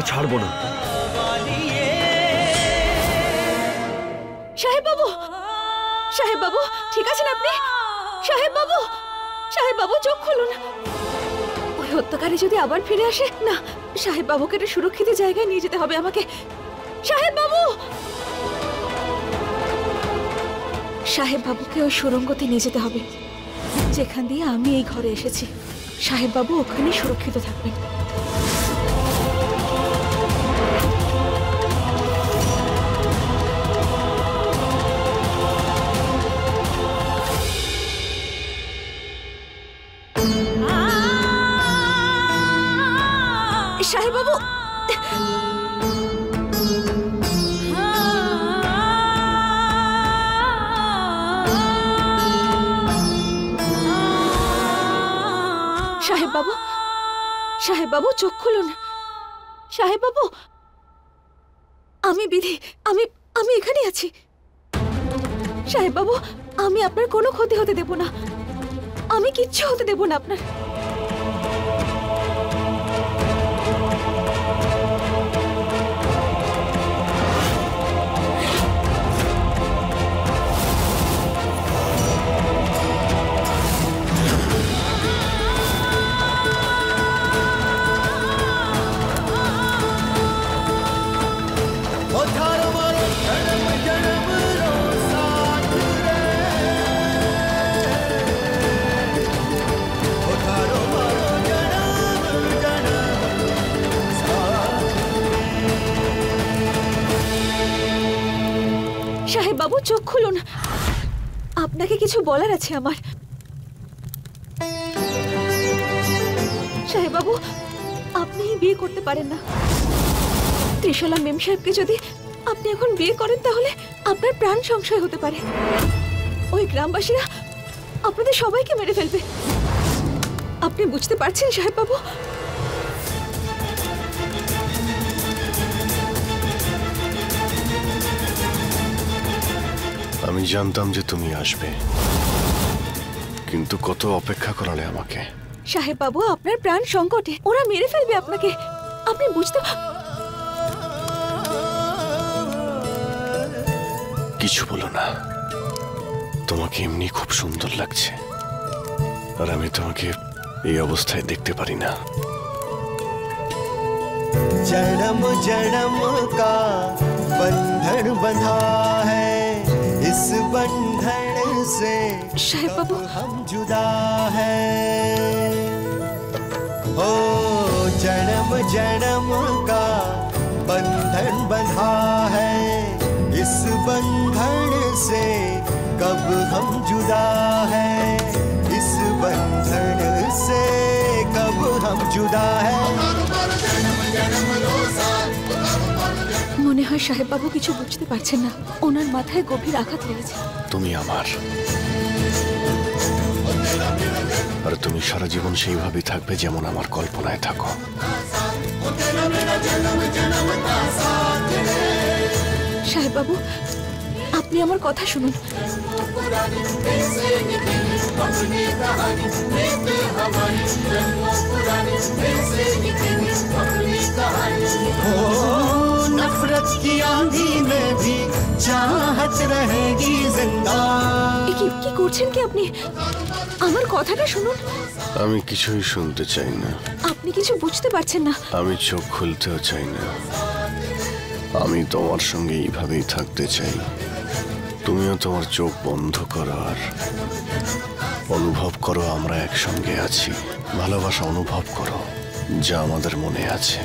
ছাড়বো না। সাহেব বাবু, সাহেব বাবু, ঠিক আছেন আপনি? সাহেব বাবু, সাহেব বাবু, চোখ খুলুন। ওই হত্যাকারী যদি আবার ফিরে আসে না, সাহেব বাবুকে একটা সুরক্ষিত জায়গায় নিয়ে যেতে হবে আমাকে। সাহেব বাবু, সাহেব বাবুকে ওই সুড়ঙ্গতে নিয়ে যেতে হবে যেখান দিয়ে আমি এই ঘরে এসেছি। সাহেব বাবু ওখানে সুরক্ষিত থাকবেন। সাহেব বাবু, সাহেব বাবু, সাহেব বাবু, চোখ খুলুন। সাহেব বাবু, আমি বিধি, আমি এখানে আছি। সাহেব বাবু, আমি আপনার কোনো ক্ষতি হতে দেব না, আমি কিচ্ছু হতে দেব না আপনার। সাহেব বাবু, চোখ খুলুন, আপনাকে কিছু বলার আছে আমার। সাহেব বাবু, আপনি বিয়ে করতে পারেন না। ত্রিশালা মেম সাহেবকে যদি আপনি এখন বিয়ে করেন তাহলে আপনার প্রাণ সংশয় হতে পারে। ওই গ্রামবাসীরা আপনাদের সবাইকে মেরে ফেলবে। আপনি বুঝতে পারছেন সাহেব বাবু? আমি জানতাম যে তুমি আসবে, কিন্তু কত অপেক্ষা করালে আমাকে। সাহেব বাবু, আপনার প্রাণ সংকটে, ওরা মেরে ফেলবে আপনাকে। আপনি বুঝতে কিছু বলো না, তোমাকে এমনি খুব সুন্দর লাগছে, আর আমি তোমাকে এই অবস্থায় দেখতে পারি না। जन्म जन्म का बंधन बंधा है, इस बंधन से साहेब बाबू हम जुदा है। ओ जन्म जन्म का बंधन बंधा है, इस बंधन से कब हम जुदा है, इस बंधन से कब हम जुदा है। মনে হয় সাহেব বাবু কিছু বুঝতে পারছেন না, ওনার মাথায় গভীর আঘাত লেগেছে। তুমি আমার, আর তুমি সারা জীবন সেইভাবেই থাকবে যেমন আমার কল্পনায় থাকো। সাহেব বাবু, আপনি আমার কথা শুনুন। नफरत की आंधी में भी चाहत रहेगी जिंदा। কি করছেন কি আপনি? আমার কথাটা শুনুন। আমি কিছুই শুনতে চাই না। আপনি কিছু বুঝতে পারছেন না। আমি চোখ খুলতেও চাই না। আমি তোমার সঙ্গে এইভাবেই থাকতে চাই। তুমিও তোমার চোখ বন্ধ করো আর অনুভব করো আমরা একসঙ্গে আছি। ভালোবাসা অনুভব করো যা আমাদের মনে আছে।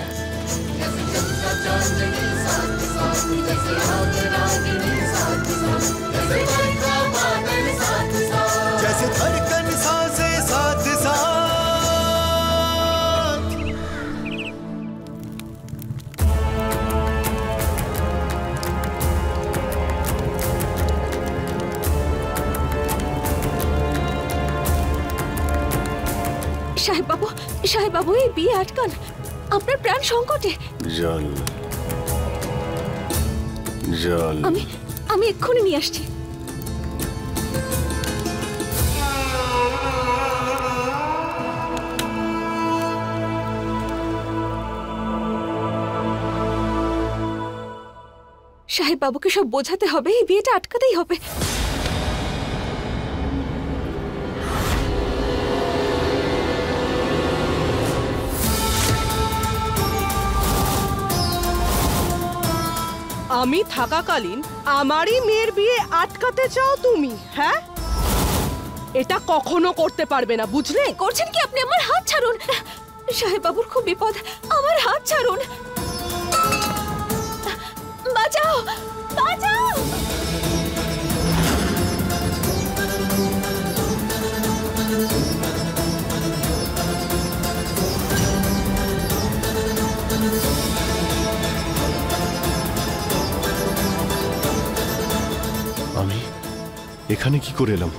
जैसे धड़कन सांसे साथ साथ। সাহেব বাবু, এই বিয়ে আটকান, আপনার প্রাণ সংকটে। জল জল আমি এক্ষুনি নিয়ে আসছি। সাহেব বাবুকে সব বোঝাতে হবে, এই বিয়েটা আটকাতেই হবে। আমি থাকাকালীন আমারই মেয়ের বিয়ে আটকাতে চাও তুমি? হ্যাঁ, এটা কখনো করতে পারবে না, বুঝলে? করছেন কি আপনি? আমার হাত ছাড়ুন। সাহেব বাবুর খুব বিপদ, আমার হাত ছাড়ুন। বাঁচাও, বাঁচাও। আমি এখানে কি করে এলাম?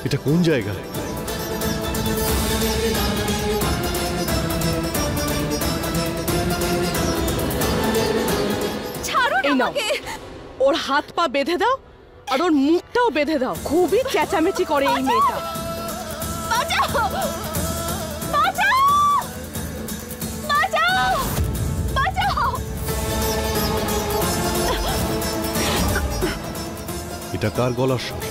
এটা কোন জায়গা? ছাড়ুন এই নাও, আমাকে। ওর হাত পা বেঁধে দাও আর ওর মুখটাও বেঁধে দাও। খুবই চেঁচামেচি করে এই মেয়েটা। বাঁচাও, বাঁচাও, বাঁচাও, বাঁচাও। এটা কার গলার স্বর?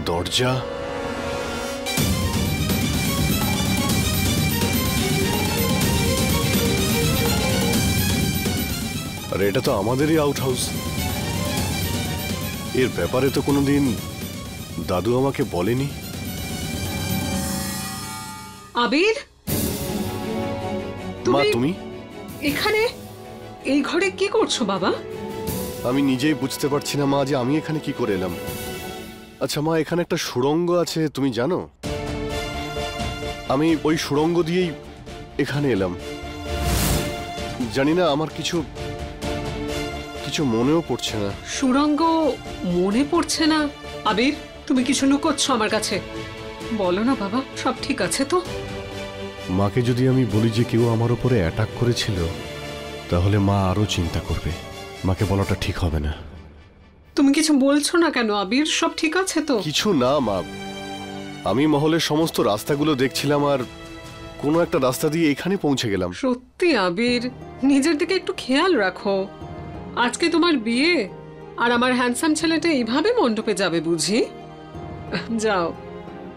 দরজা আর এটা তো আমাদেরই আউট হাউস। এর ব্যাপারে তো কোনোদিন দাদু আমাকে বলেনি। আবির, মা তুমি? এখানে এই ঘরে কি করছো বাবা? আমি নিজেই বুঝতে পারছি না মা, যে আমি এখানে কি করে এলাম। আচ্ছা মা, এখানে একটা সুড়ঙ্গ আছে, তুমি জানো? আমি ওই সুড়ঙ্গ দিয়েই এখানে এলাম। জানি না, আমার কিছু মনেও পড়ছে না। সুরঙ্গ মনে পড়ছে না? আবির, তুমি কিছু লুকোচ্ছ আমার কাছে। বলো না বাবা, সব ঠিক আছে তো? মাকে যদি আমি বলি যে কেউ আমার উপরে অ্যাটাক করেছিল, তাহলে মা আরো চিন্তা করবে। মাকে বলাটা ঠিক হবে না। তুমি কিছু বলছো না কেন আবির? সব ঠিক আছে তো? কিছু না মা, আমি মহলের সমস্ত রাস্তাগুলো দেখছিলাম আর কোনো একটা রাস্তা দিয়ে এখানে পৌঁছে গেলাম। সত্যি আবির, নিজের দিকে একটু খেয়াল রাখো। আজকে তোমার বিয়ে, আর আমার হ্যান্ডসাম ছেলেটা এইভাবে মণ্ডপে যাবে বুঝি? যাও,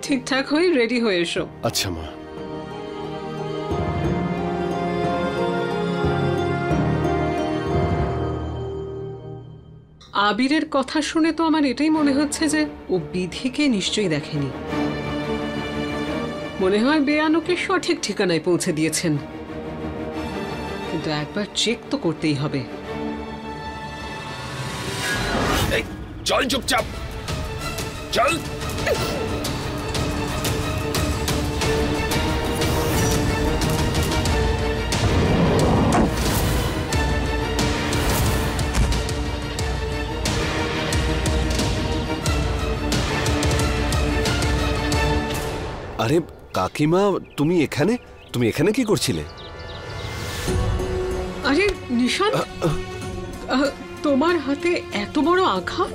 ঠিকঠাক হয়ে রেডি হয়ে এসো। আচ্ছা মা। আবিরের কথা শুনে তো আমার এটাই মনে হচ্ছে যে ও বিধিকে নিশ্চয়ই দেখেনি। মনে হয় বেয়ানুকে সঠিক ঠিকানায় পৌঁছে দিয়েছেন, কিন্তু একবার চেক তো করতেই হবে। চল চুপচাপ চল। আরে কাকিমা, তুমি এখানে কি করছিলে? আরে নিশান, তোমার হাতে এত বড় আঘাত?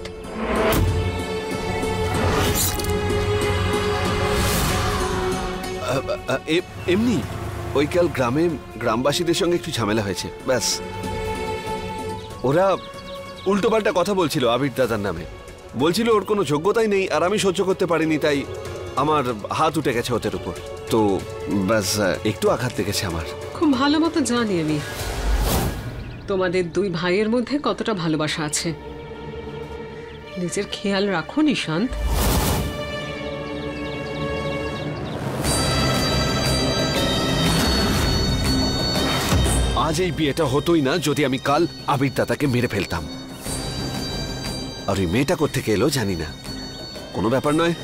এমনি ওই কাল গ্রামবাসীদের সঙ্গে একটু ঝামেলা হয়েছে, ব্যাস। ওরা উল্টোপাল্টা কথা বলছিল আবির দাদার নামে। বলছিল ওর কোনো যোগ্যতাই নেই, আর আমি সহ্য করতে পারিনি, তাই আমার হাত উঠে গেছে ওদের উপর। তো ব্যাস, একটু আঘাত লেগেছে আমার। খুব ভালো মতো জানি আমি তোমাদের দুই ভাইয়ের মধ্যে কতটা ভালোবাসা আছে। নিজের খেয়াল রাখো নিশান্ত। আজ এই বিয়েটা হতোই না যদি আমি কাল আবির দাদাকে মেরে ফেলতাম। আর ওই মেয়েটা কোত্থেকে এলো জানি না, কোনো ব্যাপার নয়।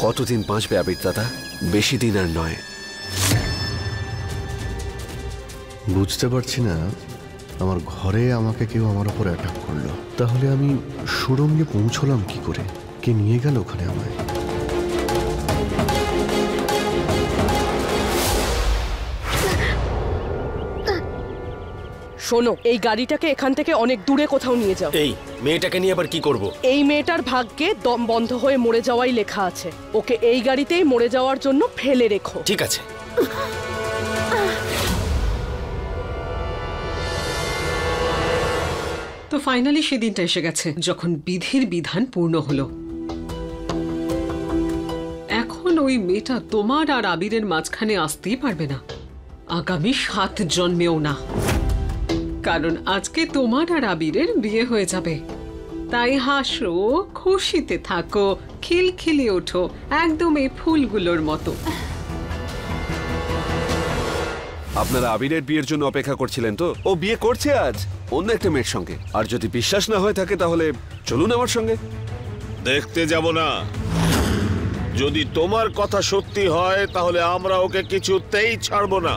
কতদিন বাঁচবে আবির দাদা? বেশি দিন আর নয়। বুঝতে পারছি না, আমার ঘরে আমাকে কেউ আমার উপর অ্যাটাক করলো, তাহলে আমি সুড়ঙ্গে পৌঁছলাম কি করে? কে নিয়ে গেল ওখানে আমায়? শোনো, এই গাড়িটাকে এখান থেকে অনেক দূরে কোথাও নিয়ে যাও। এই মেয়েটাকে নিয়ে আবার কি করব? এই মেয়েটার ভাগ্যে দম বন্ধ হয়ে মরে যাওয়াই লেখা আছে। ওকে এই গাড়িতেই মরে যাওয়ার জন্য ফেলে রেখো। ঠিক আছে। তো ফাইনালি সেদিনটা এসে গেছে যখন বিধির বিধান পূর্ণ হলো। এখন ওই মেয়েটা তোমার আর আবিরের মাঝখানে আসতেই পারবে না, আগামী 7 জন্মেও না। কারণ আজকে তোমার আর আবিরের বিয়ে হয়ে যাবে। তাই হাসো, খুশিতে থাকো, খিলখিলি ওঠো, একদম এই ফুলগুলোর মতো। আপনারা আবিরের বিয়ের জন্য অপেক্ষা করছিলেন তো? ও বিয়ে করছে আজ অন্য একটা মেয়ের সঙ্গে। আর যদি বিশ্বাস না হয়ে থাকে তাহলে চলুন আমার সঙ্গে। দেখতে যাব না। যদি তোমার কথা সত্যি হয় তাহলে আমরা ওকে কিছুতেই ছাড়বো না।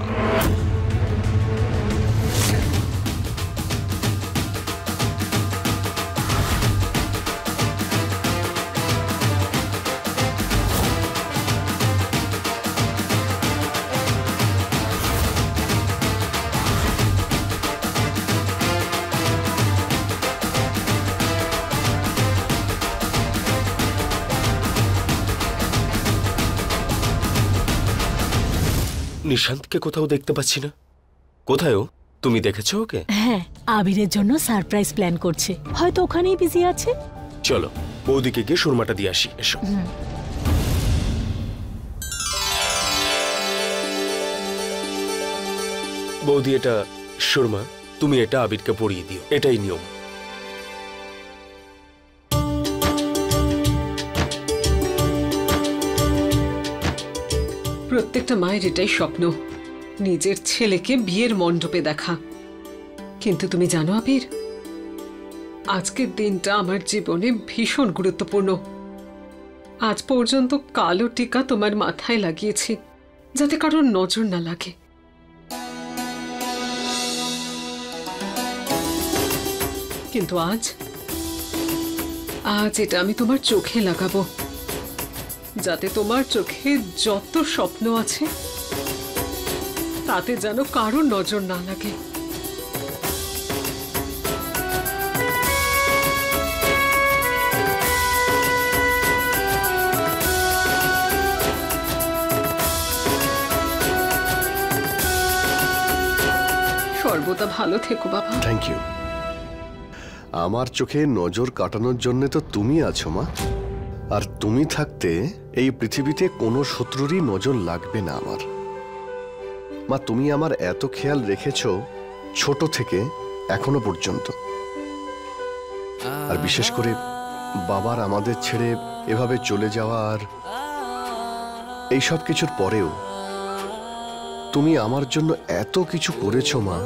নিশান্তকে কোথাও দেখতে পাচ্ছি না। কোথায় ও? তুমি দেখেছো ওকে? হ্যাঁ, আবিরের জন্য সারপ্রাইজ প্ল্যান করছে, হয়তো ওখানেই বিজি আছে। চলো বৌদিকে গিয়ে সুরমাটা দিয়ে আসি। এসো। বৌদি, এটা সুরমা, তুমি এটা আবিরকে পরিয়ে দিও, এটাই নিয়ম। প্রত্যেকটা মায়ের এটাই স্বপ্ন, নিজের ছেলেকে বিয়ের মণ্ডপে দেখা। কিন্তু তুমি জানো আবির, আজকের দিনটা আমার জীবনে ভীষণ গুরুত্বপূর্ণ। আজ পর্যন্ত কালো টিকা তোমার মাথায় লাগিয়েছি যাতে কারোর নজর না লাগে। কিন্তু আজ এটা আমি তোমার চোখে লাগাবো, যাতে তোমার চোখে যত স্বপ্ন আছে তাতে যেন কারোর নজর না লাগে। সর্বদা ভালো থেকো বাবা। Thank you. আমার চোখে নজর কাটানোর জন্য তো তুমি আছো মা, আর তুমি থাকতে এই পৃথিবীতে কোনো শত্রুরই নজর লাগবে না আমার। মা, তুমি আমার এত খেয়াল রেখেছো ছোট থেকে এখনো পর্যন্ত। আর বিশেষ করে বাবার আমাদের ছেড়ে এভাবে চলে যাওয়া আর এই সব কিছুর পরেও তুমি আমার জন্য এত কিছু করেছো মা।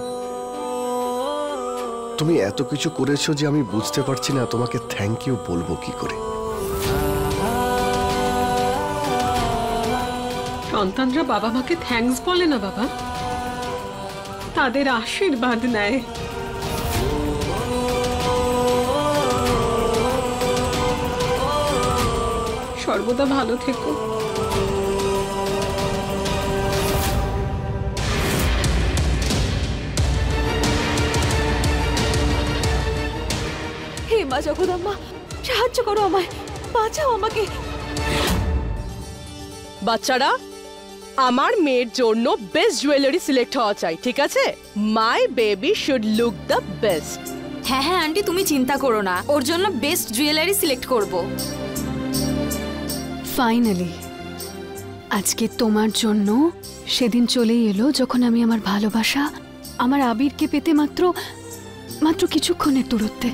তুমি এত কিছু করেছো যে আমি বুঝতে পারছি না তোমাকে থ্যাংক ইউ বলবো কি করে। সন্তানরা বাবা মাকে থ্যাঙ্কস বলে না বাবা, তাদের আশীর্বাদ নেয়। সর্বদা ভালো থেকো। হে মা জগদম্বা, সাহায্য করো আমায়, বাঁচাও আমাকে। বাচ্চারা, আমার মেয়ের জন্য বেস্ট জুয়েলারি সিলেক্ট হওয়া চাই, ঠিক আছে? My baby should look the best. হ্যাঁ হ্যাঁ আন্টি, তুমি চিন্তা করো না, ওর জন্য বেস্ট জুয়েলারি সিলেক্ট করব। ফাইনালি আজকে তোমার জন্য সেদিন চলেই এলো যখন আমি আমার ভালোবাসা, আমার আবিরকে পেতে মাত্র কিছুক্ষণের দূরত্বে।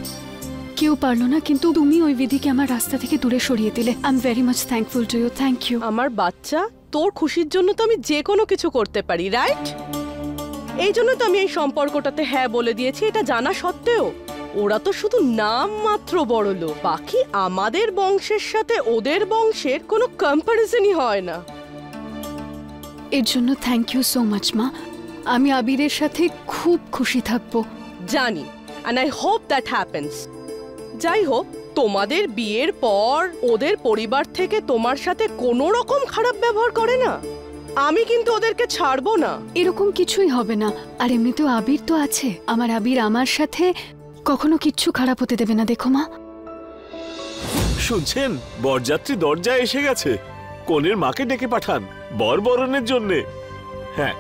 কেউ পারলো না, কিন্তু তুমি ওই বিধিকে আমার রাস্তা থেকে দূরে সরিয়ে দিলে। I am very much thankful to you. Thank you. আমার বাচ্চা, তোর খুশির জন্য তো আমি যে কোনো কিছু করতে পারি, রাইট? এই জন্য তো আমি এই সম্পর্কটাতে হ্যাঁ বলে দিয়েছি। এটা জানা সত্ত্বেও ওরা তো শুধু নাম মাত্র বড় লোক, বাকি আমাদের বংশের সাথে ওদের বংশের কোনো কম্পারিজনই হয় না। এর জন্য থ্যাংক ইউ সো মাচ মা। আমি আবিরের সাথে খুব খুশি থাকবো। জানি, and I hope that happens. যাই হোক, তোমাদের বিয়ের পর ওদের পরিবার থেকে তোমার সাথে কোনো রকম খারাপ ব্যবহার করে না? আমি কিন্তু ওদেরকে ছাড়বো না। এরকম কিছুই হবে না। আর এমনিতেও আবির তো আছে, আমার আবির আমার সাথে কখনো কিচ্ছু খারাপ হতে দেবে না, দেখো মা। শুনছেন, বরযাত্রী দরজায় এসে গেছে। কনের মাকে ডেকে পাঠান বর বরণের জন্যে। হ্যাঁ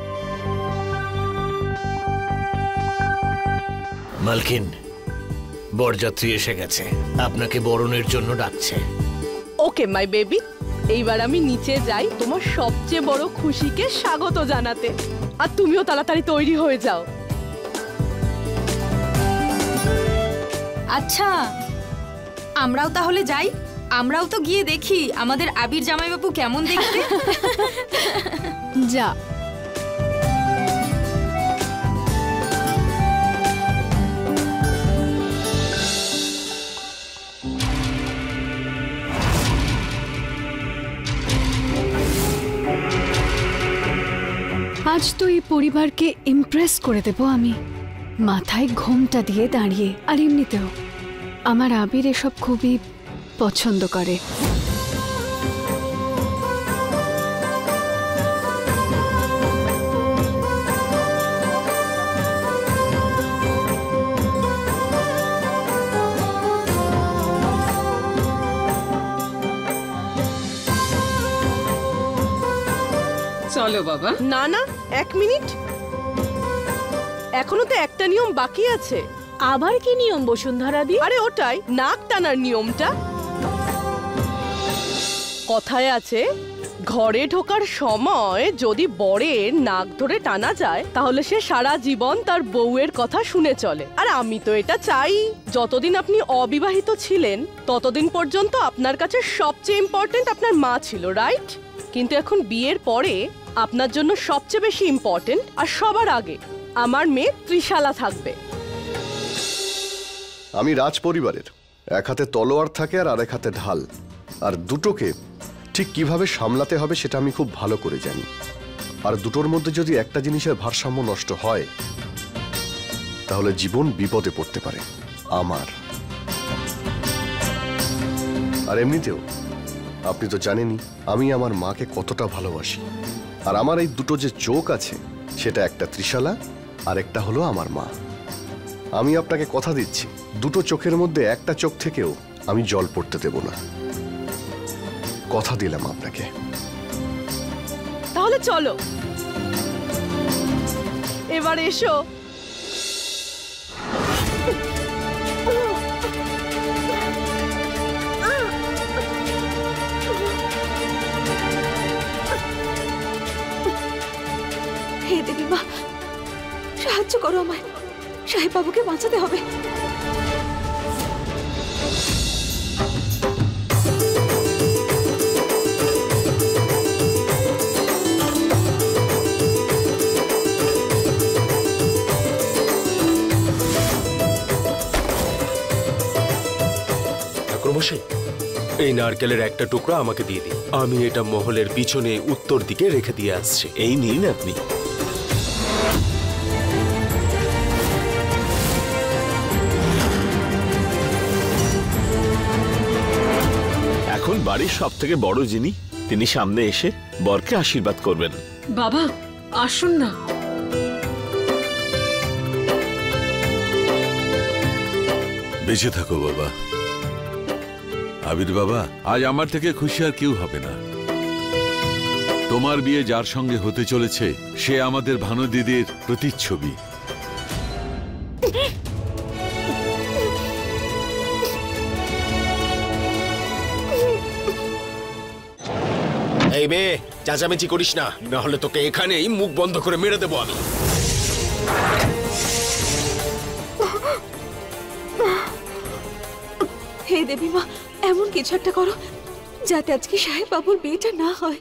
মালকিন, বরযাত্রী এসে গেছে, আপনাকে বরণের জন্য ডাকছে। ওকে মাই বেবি, এইবার আমি নিচে যাই তোমার সবচেয়ে বড় খুশিকে স্বাগত জানাতে। আর তুমিও তাড়াতাড়ি তৈরি হয়ে যাও। আচ্ছা, আমরাও তাহলে যাই। আমরাও তো গিয়ে দেখি আমাদের আবির জামাইবাবু কেমন দেখতে। যা। আজ তো এই পরিবারকে ইমপ্রেস করে দেব আমি, মাথায় ঘোমটা দিয়ে দাঁড়িয়ে। আর এমনিতেও আমার আবির এসব খুবই পছন্দ করে। চলো বাবা। না না, 1 মিনিট, এখনো তো একটা নিয়ম বাকি আছে। আবার কি নিয়ম বসুন্ধরা দি? আরে ওটাই, নাক টানার নিয়মটা। কথায় আছে, ঘরে ঢোকার সময় যদি বরের নাক ধরে টানা যায় তাহলে সে সারা জীবন তার বউয়ের কথা শুনে চলে। আর আমি তো এটা চাই। যতদিন আপনি অবিবাহিত ছিলেন ততদিন পর্যন্ত আপনার কাছে সবচেয়ে ইম্পর্টেন্ট আপনার মা ছিল, রাইট? কিন্তু এখন বিয়ের পরে আপনার জন্য সবচেয়ে বেশি ইম্পর্টেন্ট আর সবার আগে আমার মেয়ে ত্রিশালা থাকবে। আমি রাজ পরিবারের, এক হাতে তলোয়ার থাকে আর আরেক হাতে ঢাল, আর দুটোকে ঠিক কিভাবে সামলাতে হবে সেটা আমি খুব ভালো করে জানি। আর দুটোর মধ্যে যদি একটা জিনিসের ভারসাম্য নষ্ট হয় তাহলে জীবন বিপদে পড়তে পারে আমার। আর এমনিতেও আপনি তো জানেনই আমি আমার মাকে কতটা ভালোবাসি। আর আমার এই দুটো যে চোখ আছে সেটা একটা ত্রিশালা আর একটা হলো আমার মা। আমি আপনাকে কথা দিচ্ছি, দুটো চোখের মধ্যে একটা চোখ থেকেও আমি জল পড়তে দেব না। কথা দিলাম আপনাকে। তাহলে চলো, এবার এসো। হে দেবী মা, সাহায্য করো আমায়, সাহেব বাবুকে বাঁচাতে হবে। ঠাকুরমশাই, এই নারকেলের একটা টুকরো আমাকে দিয়ে দিন। আমি এটা মহলের পিছনে উত্তর দিকে রেখে দিয়ে আসছি। এই নিন আপনি। এখন বাড়ির সব থেকে বড় যিনি, তিনি সামনে এসে বরকে আশীর্বাদ করবেন। বাবা আসুন না। বেঁচে থাকো বাবা। আবির বাবা, আজ আমার থেকে খুশি আর কেউ হবে না। তোমার বিয়ে যার সঙ্গে হতে চলেছে সে আমাদের ভানু দিদির প্রতিচ্ছবি। এই মেয়ে, চেঁচামেচি করিস না, না হলে তোকে এখানেই মুখ বন্ধ করে মেরে দেবো আমি। হে দেবী মা, এমন কিছু একটা করো যাতে আজকে সাহেব বাবুর বিয়েটা না হয়।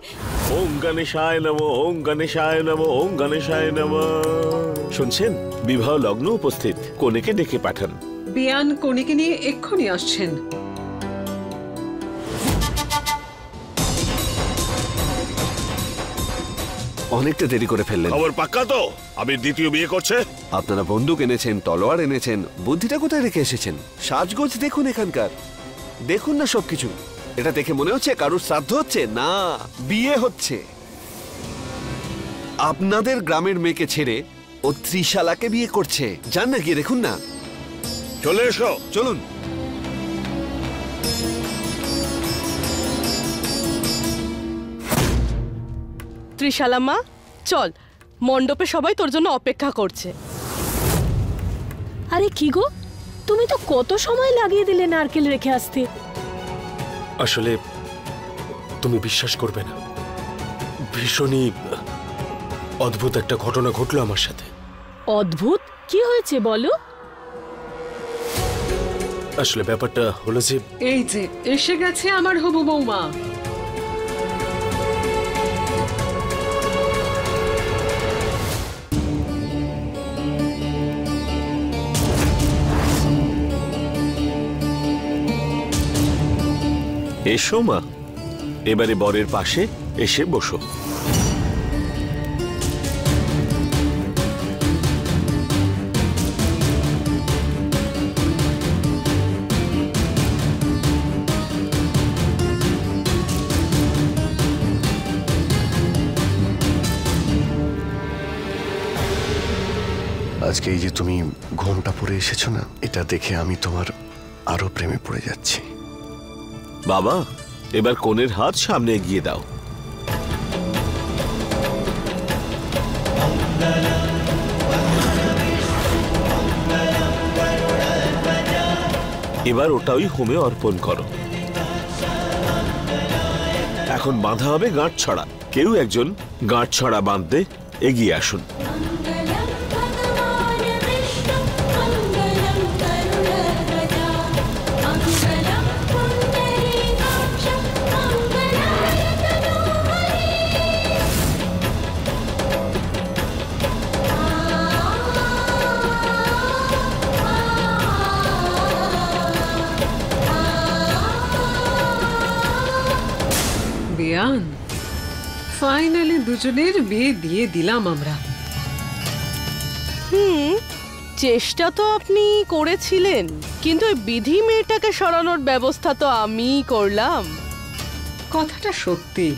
ওম গণেশায় নমঃ, ওম গণেশায় নমঃ, ওম গণেশায় নমঃ। শুনছেন, বিবাহ লগ্ন উপস্থিত, কনেকে ডেকে পাঠান। বিয়ান কনেকে নিয়ে এক্ষুনি আসছেন। অনেকটা দেরি করে ফেললেন। খবর পাক্কা তো? আমি দ্বিতীয় বিয়ে করছে? আপনারা বন্দুক এনেছেন, তলোয়ার এনেছেন, বুদ্ধিটা কোথায় রেখে এসেছেন? সাজগোজ দেখুন এখানকার, দেখুন না সবকিছু। এটা দেখে মনে হচ্ছে কারুর শ্রাদ্ধ হচ্ছে? না, বিয়ে হচ্ছে। আপনাদের গ্রামের মেয়েকে ছেড়ে ও ত্রিশালাকে বিয়ে করছে। যান না, গিয়ে দেখুন না। চলে এসো, চলুন। ত্রিশালা মা, চল, মণ্ডপে সবাই তোর জন্য অপেক্ষা করছে। আরে কি গো, তুমি তো কত সময় লাগিয়ে দিলে নারকেল রেখে আসতে। আসলে তুমি বিশ্বাস করবে না, ভীষণই অদ্ভুত একটা ঘটনা ঘটলো আমার সাথে। অদ্ভুত? কি হয়েছে বলো। আসলে ব্যাপারটা হলো যে এই যে এসে গেছে আমার হবু বৌমা। এসো মা, এবারে বরের পাশে এসে বসো। আজকে এই যে তুমি ঘোমটা পরে এসেছো না, এটা দেখে আমি তোমার আরো প্রেমে পড়ে যাচ্ছি। বাবা, এবার কনের হাত সামনে এগিয়ে দাও। এবার ওটা ওই হোমে অর্পণ করো। এখন বাঁধা হবে গাঁট ছড়া। কেউ একজন গাঁট ছড়া বাঁধতে এগিয়ে আসুন। বিয়ান, ফাইনালি দুজনের বিয়ে দিয়ে দিলাম আমরা। চেষ্টা তো আপনি করেছিলেন, কিন্তু ওই বিধি মেয়েটাকে সরানোর ব্যবস্থা তো আমিই করলাম। কথাটা সত্যি।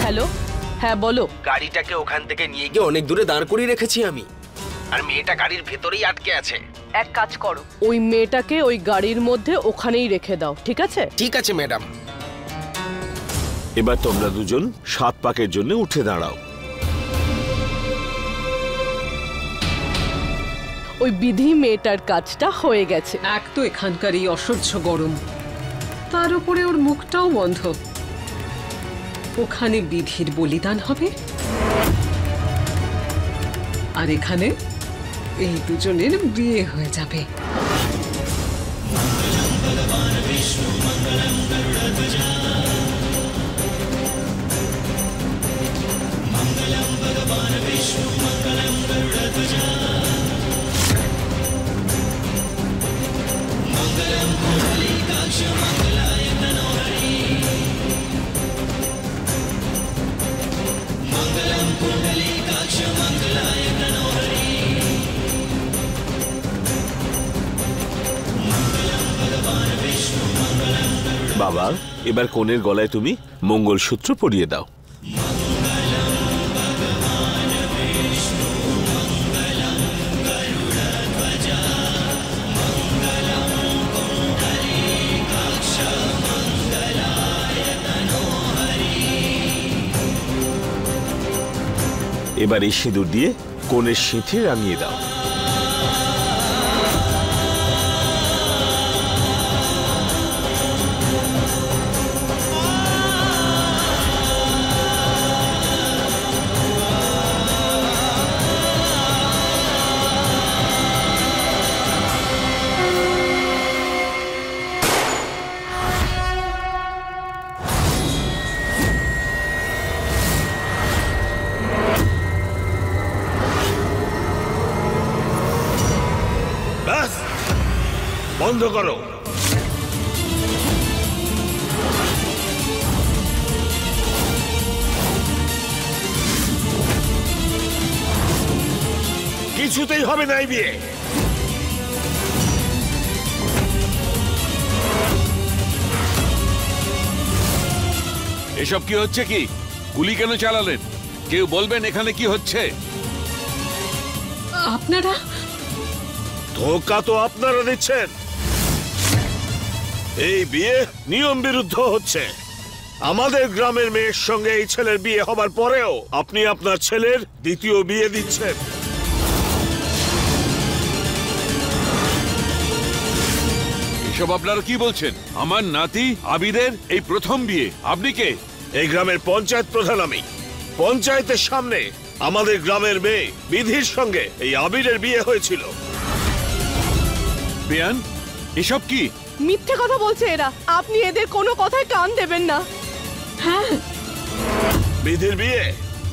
হ্যালো, হ্যাঁ বলো। গাড়িটাকে ওখান থেকে নিয়ে গিয়ে অনেক দূরে দাঁড় করিয়ে রেখেছি আমি, আর মেয়েটা গাড়ির ভেতরেই আটকে আছে। এক কাজ করো, ওই মেয়েটাকে ওই গাড়ির মধ্যে ওখানেই রেখে দাও, ঠিক আছে? ঠিক আছে ম্যাডাম। এবার তোমরা দুজন 7 পাকের জন্য উঠে দাঁড়াও। ওই বিধি মেয়েটার কাজটা হয়ে গেছে। এক তো এখানকার এই অসহ্য গরম, তার উপরে ওর মুখটাও বন্ধ। ওখানে বিধির বলিদান হবে, আর এখানে এই দুজনের বিয়ে হয়ে যাবে। বাবা, এবার কনের গলায় তুমি মঙ্গলসূত্র পরিয়ে দাও। এবার এই সিঁদুর দিয়ে কনের সিঁথি রাঙিয়ে দাও। বন্ধ করো। কিছুতেই হবে না এই বিয়ে। এসব কি হচ্ছে? কি গুলি কেন চালালেন? কেউ বলবেন এখানে কি হচ্ছে? আপনারা ধোঁকা তো আপনারা দিচ্ছেন। এই বিয়ে নিয়ম বিরুদ্ধ হচ্ছে। আমাদের গ্রামের মেয়ের সঙ্গে এই ছেলের বিয়ে হবার পরেও আপনি আপনার ছেলের দ্বিতীয় বিয়ে দিচ্ছেন। এসব আপনারা কি বলছেন? আমার নাতি আবিরের এই প্রথম বিয়ে। আপনি কে? এই গ্রামের পঞ্চায়েত প্রধান আমি। পঞ্চায়েতের সামনে আমাদের গ্রামের মেয়ে বিধির সঙ্গে এই আবিরের বিয়ে হয়েছিল। বেয়ান, এসব কি? মিথ্যে কথা বলছে এরা। আপনি এদের কোনো কথায় কান দেবেন না। হ্যাঁ, বিধির বিয়ে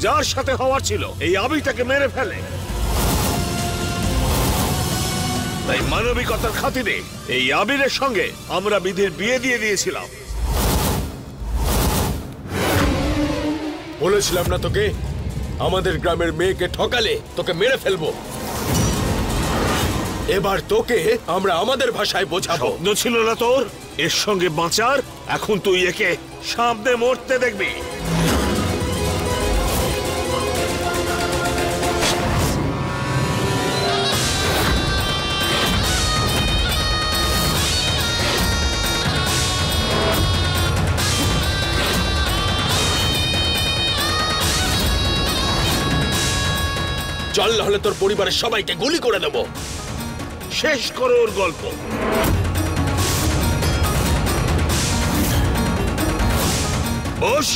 যার সাথে হওয়ার ছিল এই আবিরটাকে মেরে ফেলে। তাই মানবিকতার খাতিরে এই আবিরের সঙ্গে আমরা বিধির বিয়ে দিয়ে দিয়েছিলাম। বলেছিলাম না তোকে, আমাদের গ্রামের মেয়েকে ঠকালে তোকে মেরে ফেলবো। এবার তোকে আমরা আমাদের ভাষায় বোঝাবো। স্বপ্ন ছিল না তোর এর সঙ্গে বাঁচার? এখন তুই একে সামনে মরতে দেখবি। চল, না হলে তোর পরিবারের সবাইকে গুলি করে দেব। শেষ করো ওর গল্প। বস।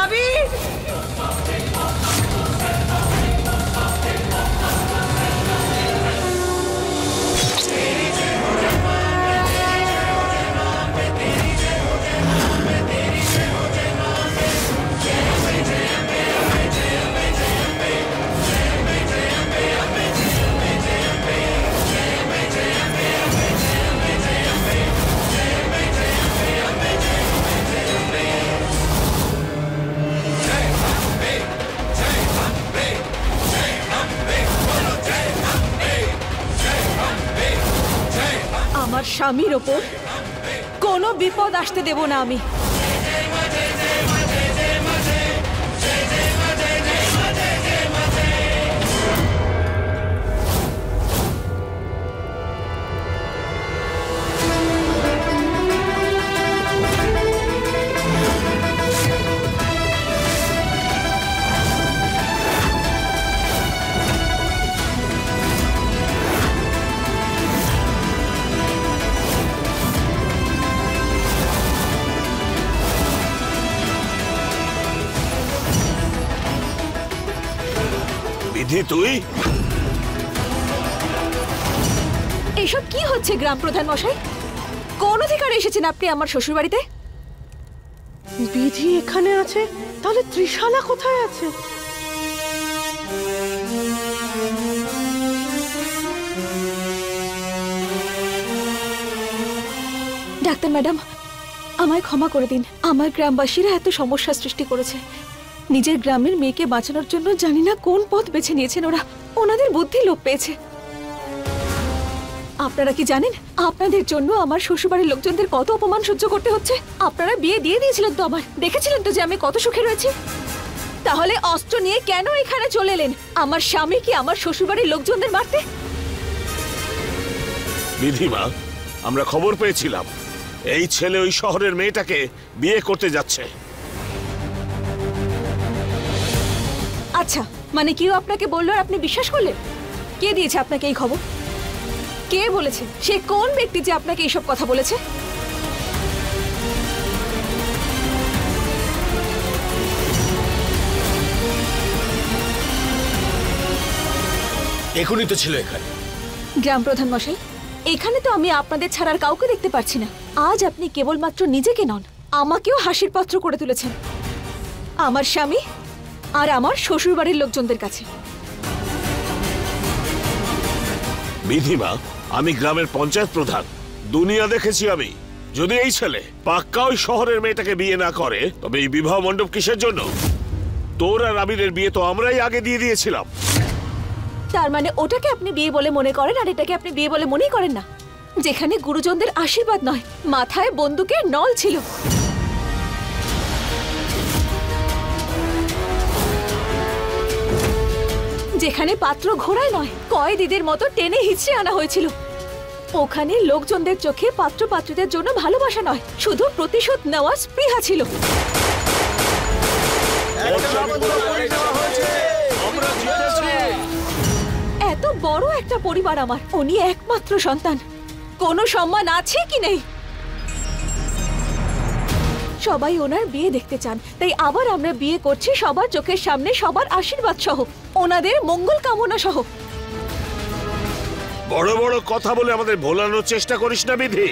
আবির! আমার স্বামীর ওপর কোনো বিপদ আসতে দেব না আমি। বিধি, তুই এসব কি হচ্ছে গ্রাম প্রধান মশাই? কোন অধিকারে এসেছেন আপনি আমার শ্বশুর বাড়িতে? বিধি এখানে আছে, তাহলে ত্রিশালা কোথায় আছে? ডাক্তার ম্যাডাম, আমায় ক্ষমা করে দিন। আমার গ্রামবাসীরা এত সমস্যা সৃষ্টি করেছে। নিজের গ্রামের মেয়েকে বাঁচানোর জন্য জানি না কোন পথ বেছে নিয়েছেন ওরা। ওনাদের বুদ্ধি লোপ পেয়েছে। আপনারা কি জানেন আপনাদের জন্য আমার শ্বশুরবাড়ির লোকজনদের কত অপমান সহ্য করতে হচ্ছে? আপনারা বিয়ে দিয়ে দিয়েছিলেন তো আমার, দেখেছিলেন তো যে আমি কত সুখে রয়েছি। তাহলে অস্ত্র নিয়ে কেন এখানে চলে এলেন আমার স্বামী কি আমার শ্বশুরবাড়ির লোকজনদের মারতে? বিধিমা, আমরা খবর পেয়েছিলাম এই ছেলে ওই শহরের মেয়েটাকে বিয়ে করতে যাচ্ছে। আচ্ছা, মানে কেউ আপনাকে বললো আর আপনি বিশ্বাস করলেন? কে দিয়েছে আপনাকে এই খবর? কে বলেছে? সে কোন ব্যক্তি যে আপনাকে এইসব কথা বলেছে? এখনই তো ছিল এখানে। গ্রাম প্রধান মশাই, এখানে তো আমি আপনাদের ছাড়ার কাউকে দেখতে পাচ্ছি না। আজ আপনি কেবলমাত্র নিজেকে নন, আমাকেও হাসির পাত্র করে তুলেছেন আমার স্বামী আর আমার শ্বশুরবাড়ির লোকজনদের কাছে। বিধিমা, আমি গ্রামের পঞ্চায়েত প্রধান, দুনিয়া দেখেছি আমি। যদি এই ছেলে পাক্কা ওই শহরের মেয়েটাকে বিয়ে না করে, তবে এই বিবাহ মণ্ডপ কিসের জন্য? তোর আর আবিরের বিয়ে তো আমরাই আগে দিয়ে দিয়েছিলাম। তার মানে ওটাকে আপনি বিয়ে বলে মনে করেন আর এটাকে আপনি বিয়ে বলে মনেই করেন না? যেখানে গুরুজনদের আশীর্বাদ নয়, মাথায় বন্দুকের নল ছিল। যেখানে পাত্র ঘোড়ায় নয়, কয়েদিদের মতো টেনে হিচড়ে আনা হয়েছিল। ওখানে লোকজনদের চোখে পাত্র পাত্রীদের জন্য ভালোবাসা নয়, শুধু প্রতিশোধ নেওয়ার স্পৃহা ছিল। এত বড় একটা পরিবার আমার, উনি একমাত্র সন্তান। কোনো সম্মান আছে কি নেই? সবাই ওনার বিয়ে দেখতে চান, তাই আবার আমরা বিয়ে করছি সবার চোখের সামনে, সবার আশীর্বাদ সহ, ওনাদের মঙ্গল কামনা সহ। বড় বড় কথা বলে আমাদের ভোলানোর চেষ্টা করিস না বিধি।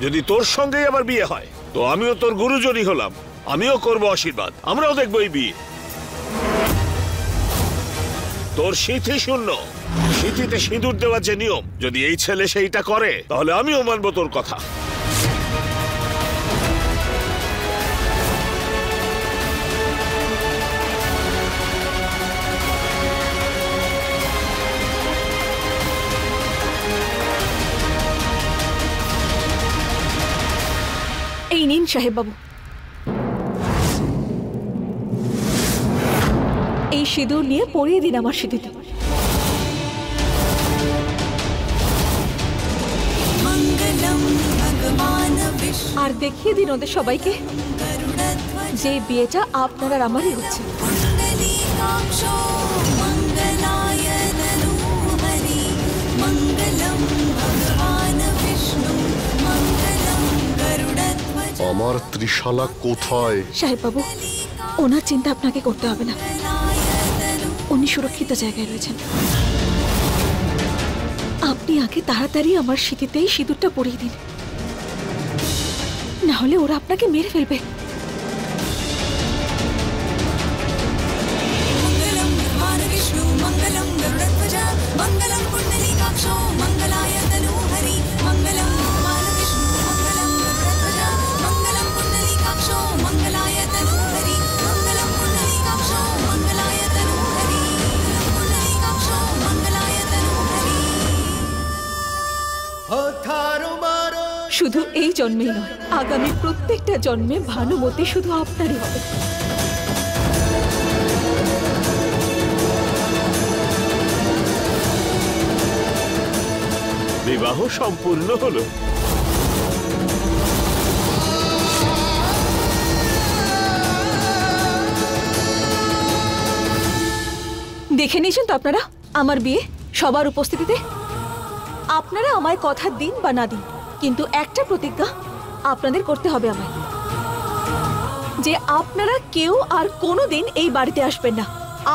যদি তোর সঙ্গেই আবার বিয়ে হয়, তো আমিও তোর গুরুজনই হলাম, আমিও করব আশীর্বাদ, আমরাও দেখবো এই বিয়ে। তোর সিঁথি শূন্য, সিঁথিতে সিঁদুর দেওয়ার যে নিয়ম, যদি এই ছেলে সেইটা করে, তাহলে আমিও মানবো তোর কথা। এই নিন সাহেব বাবু, এই সিঁদুর নিয়ে পরিয়ে দিন আমার সিঁথিতে। আর দেখিয়ে দিন ওদের সবাইকে যে বিয়েটা আপনার আর আমারই হচ্ছে। আমার ত্রিশালা কোথায়? সাহেব বাবু, ওনার চিন্তা আপনাকে করতে হবে না, উনি সুরক্ষিত জায়গায় রয়েছেন। আপনি আগে তাড়াতাড়ি আমার সিঁথিতেই সিঁদুরটা পরিয়ে দিন, না হলে ওরা আপনাকে মেরে ফেলবে। শুধু এই জন্মেই নয়, আগামী প্রত্যেকটা জন্মে ভানুমতি শুধু আপনারই হবে। বিবাহ সম্পূর্ণ হলো। দেখে নিয়েছেন তো আপনারা আমার বিয়ে সবার উপস্থিতিতে। আপনারা আমায় কথা দিন বা না দিন, কিন্তু একটা প্রতিজ্ঞা আপনাদের করতে হবে আমায়, যে আপনারা কেউ আর কোনোদিন এই বাড়িতে আসবেন না,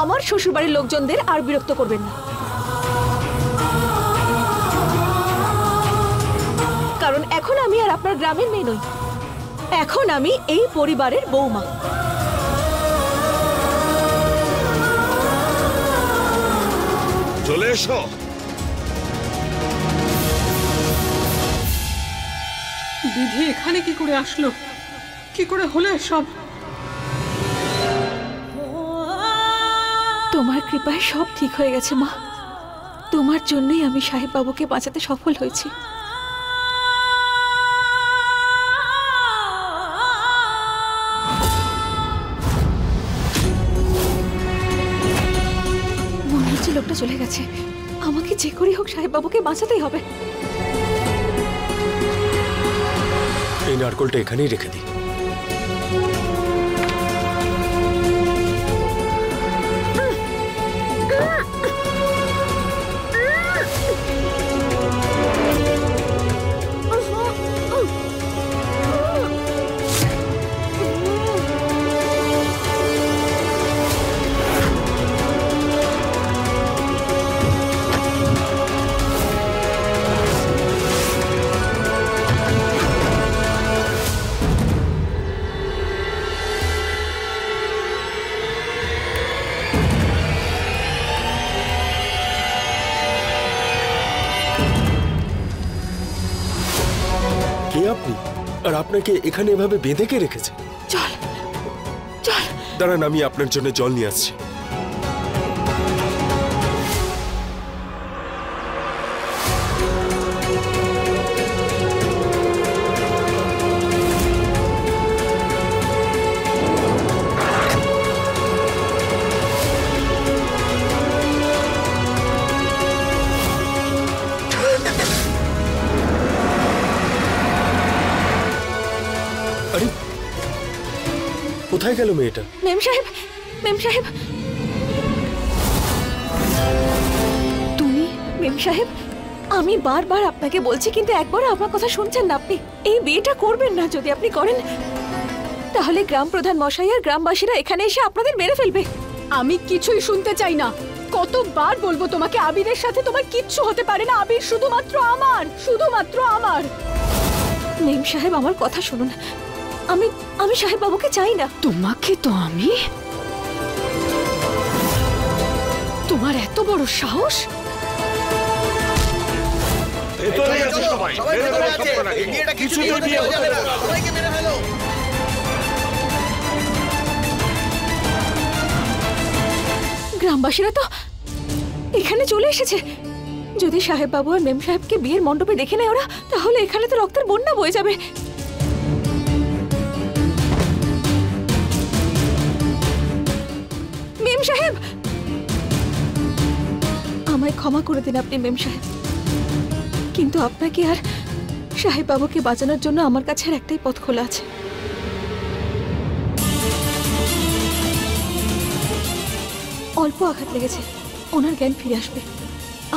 আমার শ্বশুরবাড়ির লোকজনদের আর বিরক্ত করবেন না। কারণ এখন আমি আর আপনার গ্রামের মেয়ে নই, এখন আমি এই পরিবারের বৌমা। চলে এসো। বিধি এখানে কি করে আসলো? কি করে হলো সব? তোমার কৃপায় সব ঠিক হয়ে গেছে মা, তোমার জন্যই আমি সাহেব বাবুকে বাঁচাতে সফল হয়েছি। মনে হচ্ছে লোকটা চলে গেছে, আমাকে যে করি হোক সাহেব বাবুকে বাঁচাতেই হবে। এই নারকলটা এখানেই রেখে দিই। আপনি? আর আপনাকে এখানে এভাবে বেঁধে কে রেখেছে? চল চল। দাঁড়ান, আমি আপনার জন্য জল নিয়ে আসছি। আরে কোথায় গেল মেয়েটা? মেম সাহেব, মেম সাহেব, তুমি? মেম সাহেব, আমি বারবার আপনাকে বলছি কিন্তু একবারও আমার কথা শুনছেন না আপনি। এই বিয়েটা করবেন না। যদি আপনি করেন তাহলে গ্রাম প্রধান মশাই আর গ্রামবাসীরা এখানে এসে আপনাদের মেরে ফেলবে। আমি কিছুই শুনতে চাই না। কতবার বলবো তোমাকে, আবিরের সাথে তোমার কিচ্ছু হতে পারে না। আবির শুধুমাত্র আমার, শুধুমাত্র আমার। মেম সাহেব, আমার কথা শুনুন। আমি সাহেব বাবুকে চাই না। তোমাকে তো আমি, তোমার এত বড় সাহস! গ্রামবাসীরা তো এখানে চলে এসেছে। যদি সাহেব বাবু আর মেম সাহেবকে বিয়ের মণ্ডপে দেখে নেয় ওরা, তাহলে এখানে তো রক্তের বন্যা বয়ে যাবে। মেম সাহেব, আমায় ক্ষমা করে দিন আপনি মেম সাহেব, কিন্তু আপনাকে আর সাহেব বাবুকে বাঁচানোর জন্য আমার কাছে আর একটাই পথ খোলা আছে। অল্প আঘাত লেগেছে, ওনার জ্ঞান ফিরে আসবে।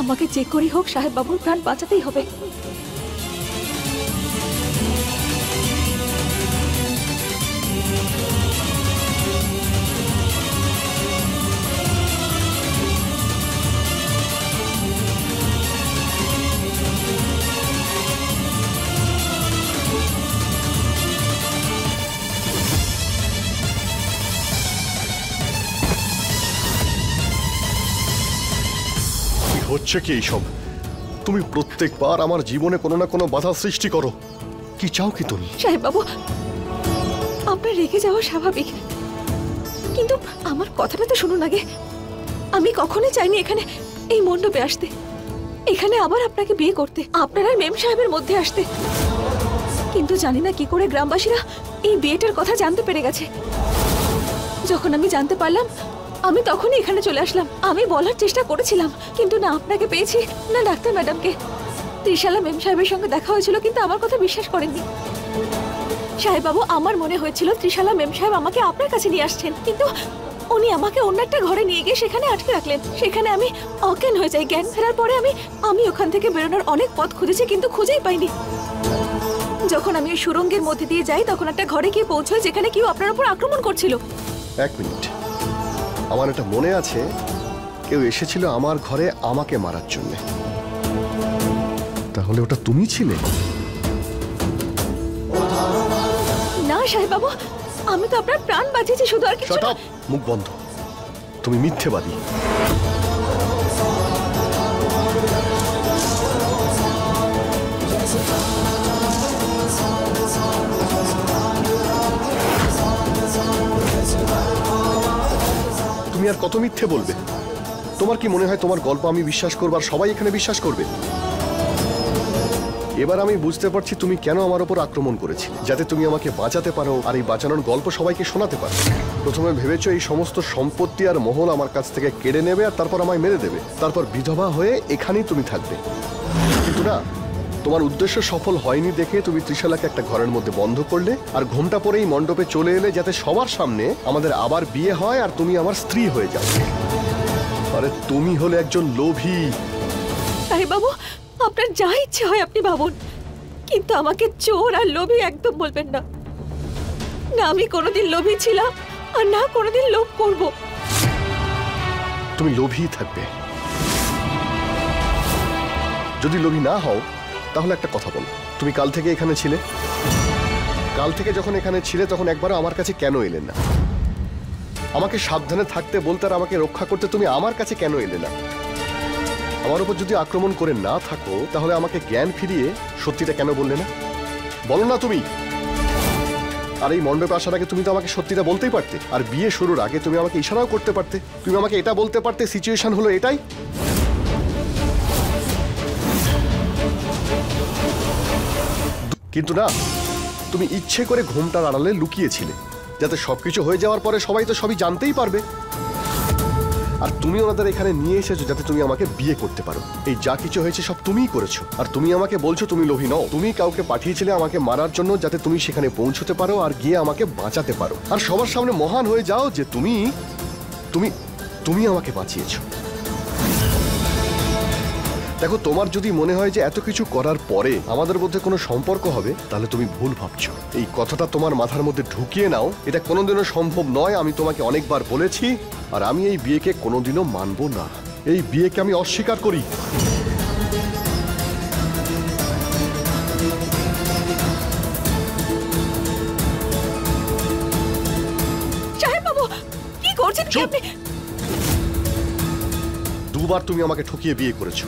আমাকে যে করেই হোক সাহেব বাবুর প্রাণ বাঁচাতেই হবে। হচ্ছে কি এইসব? তুমি প্রত্যেকবার আমার জীবনে কোনো না কোনো বাধা সৃষ্টি করো। কি চাও কি তুমি? সাহেব বাবু, আপনার রেগে যাওয়া স্বাভাবিক, কিন্তু আমার কথাটা তো শুনুন আগে। আমি কখনোই চাইনি এখানে এই মণ্ডপে আসতে, এখানে আবার আপনাকে বিয়ে করতে, আপনার আর মেম সাহেবের মধ্যে আসতে। কিন্তু জানি না কি করে গ্রামবাসীরা এই বিয়েটার কথা জানতে পেরে গেছে। যখন আমি জানতে পারলাম, আমি তখনই এখানে চলে আসলাম। আমি বলার চেষ্টা করেছিলাম, কিন্তু না আপনাকে পেয়েছি না ডাক্তার ম্যাডামকে। ত্রিশালা মেম সাহেবের সঙ্গে দেখা হয়েছিল, কিন্তু আমার কথা বিশ্বাস করেননি। সাহেব বাবু, আমার মনে হয়েছিল ত্রিশালা মেম সাহেব আমাকে আপনার কাছে নিয়ে আসছেন, কিন্তু উনি আমাকে অন্য একটা ঘরে নিয়ে গিয়ে সেখানে আটকে রাখলেন। সেখানে আমি অজ্ঞান হয়ে যাই। জ্ঞান ফেরার পরে আমি ওখান থেকে বেরোনোর অনেক পথ খুঁজেছি, কিন্তু খুঁজেই পাইনি। যখন আমি ওই সুরঙ্গের মধ্যে দিয়ে যাই, তখন একটা ঘরে গিয়ে পৌঁছই যেখানে কেউ আপনার উপর আক্রমণ করছিল। এক মিনিট, আমার এটা মনে আছে, কেউ এসেছিল আমার ঘরে আমাকে মারার জন্য। তাহলে ওটা তুমি ছিলে? না সাহেব বাবু, আমি তো আপনার প্রাণ বাঁচিয়েছি, শুধু আর কিছু না। মুখ বন্ধ, তুমি মিথ্যেবাদী। তুমি আর কত মিথ্যে বলবে? তোমার কি মনে হয় তোমার গল্প আমি বিশ্বাস করব আর সবাই এখানে বিশ্বাস করবে? এবার আমি বুঝতে পারছি তুমি কেন আমার উপর আক্রমণ করেছিলে, যাতে তুমি আমাকে বাঁচাতে পারো আর এই বাঁচানোর গল্প সবাইকে শোনাতে পারো। প্রথমে ভেবেছো এই সমস্ত সম্পত্তি আর মহল আমার কাছ থেকে কেড়ে নেবে আর তারপর আমায় মেরে দেবে, তারপর বিধবা হয়ে এখানেই তুমি থাকবে। কিন্তু না, তোমার উদ্দেশ্য সফল হয়নি দেখে তুমি ত্রিশালাকে একটা ঘরের মধ্যে বন্ধ করলে আর ঘোমটা পরেই মণ্ডপে চলে এলে, যাতে সবার সামনে আমাদের আবার বিয়ে হয় আর তুমি আমার স্ত্রী হয়ে যাও। আরে তুমি হলে একজন লোভী। সাহেব বাবু, আপনার যা ইচ্ছে হয় আপনি ভাবুন, কিন্তু আমাকে চোর আর লোভী একদম বলবেন না। না আমি কোনোদিন লোভী ছিলাম আর না কোনোদিন লোভ করব। তুমি লোভী থাকবে। যদি লোভী না হও তাহলে একটা কথা বলো, তুমি কাল থেকে এখানে ছিলে? কাল থেকে যখন এখানে ছিলে তখন একবারও আমার কাছে কেন এলে না? আমাকে সাবধানে থাকতে বলতে আর আমাকে রক্ষা করতে তুমি আমার কাছে কেন এলে না? আমার উপর যদি আক্রমণ করে না থাকো তাহলে আমাকে জ্ঞান ফিরিয়ে সত্যিটা কেন বললে না? বলো না তুমি। আর এই মণ্ডপে আসার আগে তুমি তো আমাকে সত্যিটা বলতেই পারতে, আর বিয়ে শুরুর আগে তুমি আমাকে ইশারাও করতে পারতে, তুমি আমাকে এটা বলতে পারতে সিচুয়েশন হলো এটাই। কিন্তু না, তুমি ইচ্ছে করে ঘুমটার আড়ালে লুকিয়েছিলে, যাতে সবকিছু হয়ে যাওয়ার পরে সবাই তো সবই জানতেই পারবে। আর তুমি ওনাদের এখানে নিয়ে এসেছো যাতে তুমি আমাকে বিয়ে করতে পারো। এই যা কিছু হয়েছে সব তুমিই করেছো। আর তুমি আমাকে বলছো তুমি লোভী নও, তুমি কাউকে পাঠিয়েছিলে আমাকে মারার জন্য যাতে তুমি সেখানে পৌঁছতে পারো আর গিয়ে আমাকে বাঁচাতে পারো, আর সবার সামনে মহান হয়ে যাও যে তুমি তুমি তুমি আমাকে বাঁচিয়েছো। দেখো, তোমার যদি মনে হয় যে এত কিছু করার পরে আমাদের মধ্যে কোনো সম্পর্ক হবে, তাহলে তুমি ভুল ভাবছো। এই কথাটা তোমার মাথার মধ্যে ঢুকিয়ে নাও, এটা কোনোদিনও সম্ভব নয়। আমি তোমাকে অনেকবার বলেছি, আর আমি এই বিয়েকে কোনোদিনও মানবো না। এই বিয়েকে আমি অস্বীকার করি। সাহেব বাবু, কি করছেন কি আপনি? দুবার তুমি আমাকে ঠকিয়ে বিয়ে করেছো।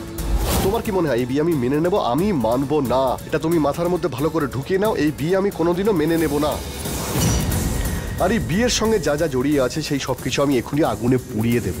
তোমার কি মনে হয় এই বিয়ে আমি মেনে নেব? আমি মানবো না। এটা তুমি মাথার মধ্যে ভালো করে ঢুকিয়ে নাও, এই বিয়ে আমি কোনোদিনও মেনে নেব না। আর এই বিয়ের সঙ্গে যা যা জড়িয়ে আছে সেই সবকিছু আমি এখনই আগুনে পুড়িয়ে দেব।